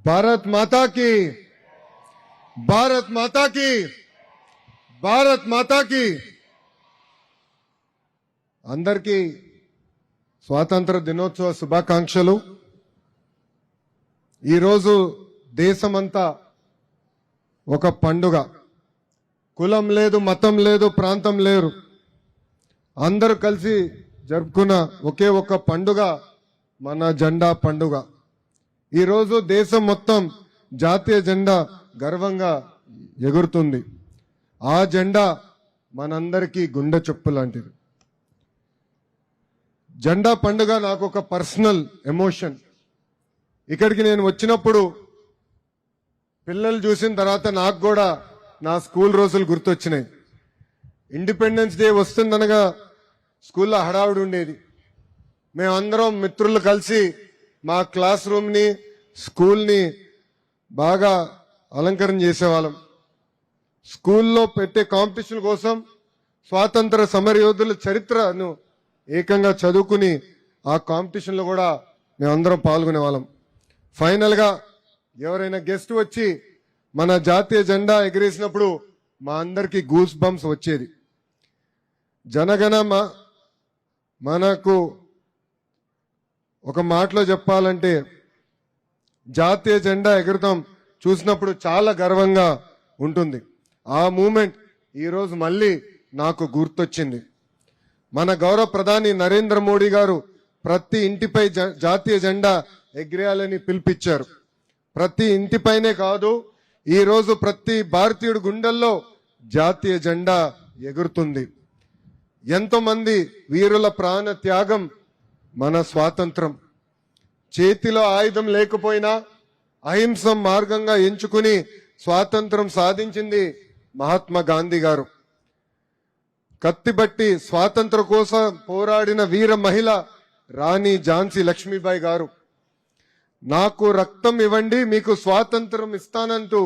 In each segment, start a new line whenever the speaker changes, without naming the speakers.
భారత్ మాతా की భారత్ మాతా की భారత్ మాతా की అందరికీ స్వాతంత్ర దినోత్సవ శుభాకాంక్షలు. ఈరోజు దేశమంతా ఒక పండుగ. కులం లేదు, మతం లేదు, ప్రాంతం లేరు, అందరూ కలిసి జరుపుకున్న ఒకే ఒక పండుగ మన జెండా పండుగ. ఈరోజు దేశం మొత్తం జాతీయ జెండా గర్వంగా ఎగురుతుంది. ఆ జెండా మనందరికీ గుండె చొప్పు లాంటిది. జెండా పండుగ నాకు ఒక పర్సనల్ ఎమోషన్. ఇక్కడికి నేను వచ్చినప్పుడు పిల్లలు చూసిన తర్వాత నాకు కూడా నా స్కూల్ రోజులు గుర్తొచ్చినాయి. ఇండిపెండెన్స్ డే వస్తుందనగా స్కూల్లో హడావుడి ఉండేది. మేమందరం మిత్రులు కలిసి మా క్లాస్ రూమ్ని, స్కూల్ని బాగా అలంకరణ చేసేవాళ్ళం. స్కూల్లో పెట్టే కాంపిటీషన్ కోసం స్వాతంత్ర సమరయోధుల చరిత్రను ఏకంగా చదువుకుని ఆ కాంపిటీషన్లో కూడా మేమందరం పాల్గొనే వాళ్ళం. ఫైనల్గా ఎవరైనా గెస్ట్ వచ్చి మన జాతీయ జెండా ఎగిరేసినప్పుడు మా అందరికీ గూస్ బంప్స్ వచ్చేది. జనగణ మనకు ఒక మాటలో చెప్పాలంటే జాతీయ జెండా ఎగురటం చూసినప్పుడు చాలా గర్వంగా ఉంటుంది. ఆ మూమెంట్ ఈరోజు మళ్ళీ నాకు గుర్తొచ్చింది. మన గౌరవ ప్రధాని నరేంద్ర మోడీ గారు ప్రతి ఇంటిపై జాతీయ జెండా ఎగిరేయాలని పిలిపించారు. ప్రతి ఇంటిపైనే కాదు, ఈరోజు ప్రతి భారతీయుడి గుండెల్లో జాతీయ జెండా ఎగురుతుంది. ఎంతో మంది వీరుల ప్రాణ త్యాగం మన స్వాతంత్రం. చేతిలో ఆయుధం లేకపోయినా అహింస మార్గంగా ఎంచుకుని స్వాతంత్రం సాధించింది మహాత్మా గాంధీ గారు. కత్తిబట్టి స్వాతంత్ర కోసం పోరాడిన వీర మహిళ రాణి ఝాన్సీ లక్ష్మీబాయి గారు. నాకు రక్తం ఇవ్వండి, మీకు స్వాతంత్రం ఇస్తానంటూ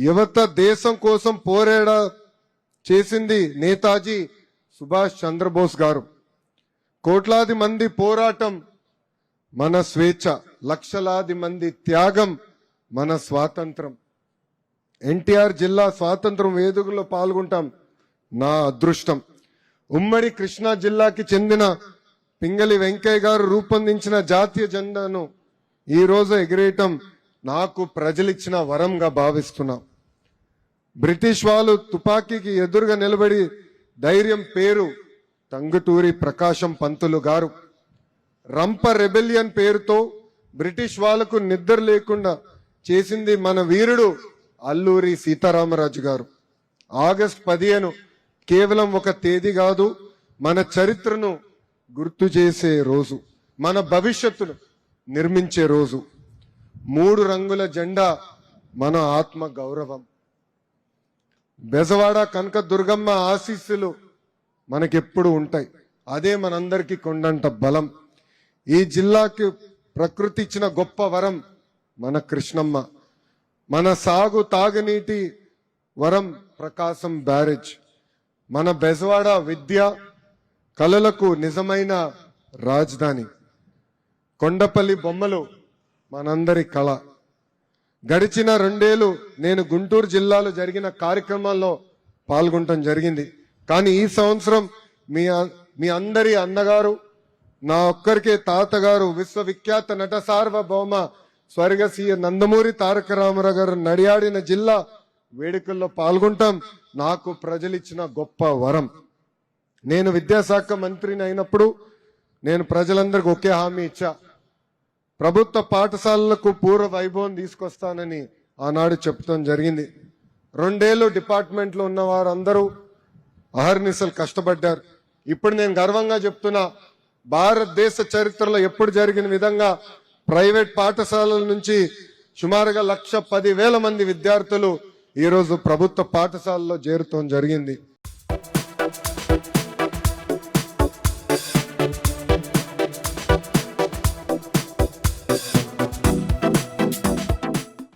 యువత దేశం కోసం పోరాడ చేసింది నేతాజీ సుభాష్ చంద్రబోస్ గారు. కోట్లాది మంది పోరాటం మన స్వేచ్ఛ, లక్షలాది మంది త్యాగం మన స్వాతంత్రం. ఎన్టీఆర్ జిల్లా స్వాతంత్రం వేడుకల్లో పాల్గొంటాం నా అదృష్టం. ఉమ్మడి కృష్ణా జిల్లాకి చెందిన పింగళి వెంకయ్య గారు రూపొందించిన జాతీయ జెండాను ఈ రోజు ఎగిరేయటం నాకు ప్రజలిచ్చిన వరంగా భావిస్తున్నా. బ్రిటిష్ వాళ్ళు తుపాకీకి ఎదురుగా నిలబడి ధైర్యం పేరు టంగుటూరి ప్రకాశం పంతులు గారు. రంప రెబెలియన్ పేరుతో బ్రిటిష్ వాళ్లకు నిద్ర లేకుండా చేసింది మన వీరుడు అల్లూరి సీతారామరాజు గారు. ఆగస్టు 15 కేవలం ఒక తేదీ కాదు, మన చరిత్రను గుర్తు చేసే రోజు, మన భవిష్యత్తును నిర్మించే రోజు. 3 రంగుల జెండా మన ఆత్మ గౌరవం. బెజవాడ కనక దుర్గమ్మ ఆశీస్సులు మనకెప్పుడు ఉంటాయి. అదే మనందరికీ కొండంత బలం. ఈ జిల్లాకి ప్రకృతి ఇచ్చిన గొప్ప వరం మన కృష్ణమ్మ. మన సాగు తాగునీటి వరం ప్రకాశం బ్యారేజ్. మన బెజవాడ విద్య కళలకు నిజమైన రాజధాని. కొండపల్లి బొమ్మలు మనందరి కళ. గడిచిన 2 ఏళ్లు నేను గుంటూరు జిల్లాలో జరిగిన కార్యక్రమాల్లో పాల్గొనడం జరిగింది. కానీ ఈ సంవత్సరం మీ అందరి అన్నగారు, నా ఒక్కరికే తాతగారు, విశ్వవిఖ్యాత నట సార్వభౌమ స్వర్గసీయ నందమూరి తారక రామారావు గారు నడియాడిన జిల్లా వేడుకల్లో పాల్గొంటాం నాకు ప్రజలిచ్చిన గొప్ప వరం. నేను విద్యాశాఖ మంత్రిని అయినప్పుడు నేను ప్రజలందరికీ ఒకే హామీ ఇచ్చా. ప్రభుత్వ పాఠశాలలకు పూర్వ వైభవం తీసుకొస్తానని ఆనాడు చెప్తాం జరిగింది. 2 ఏళ్లు డిపార్ట్మెంట్లో ఉన్న వారందరూ అహర్నిశలు కష్టపడ్డారు. ఇప్పుడు నేను గర్వంగా చెప్తున్నా, భారతదేశ చరిత్రలో ఎప్పుడు జరిగిన విధంగా ప్రైవేట్ పాఠశాలల నుంచి సుమారుగా 1,10,000 మంది విద్యార్థులు ఈరోజు ప్రభుత్వ పాఠశాలలో చేరటం జరిగింది.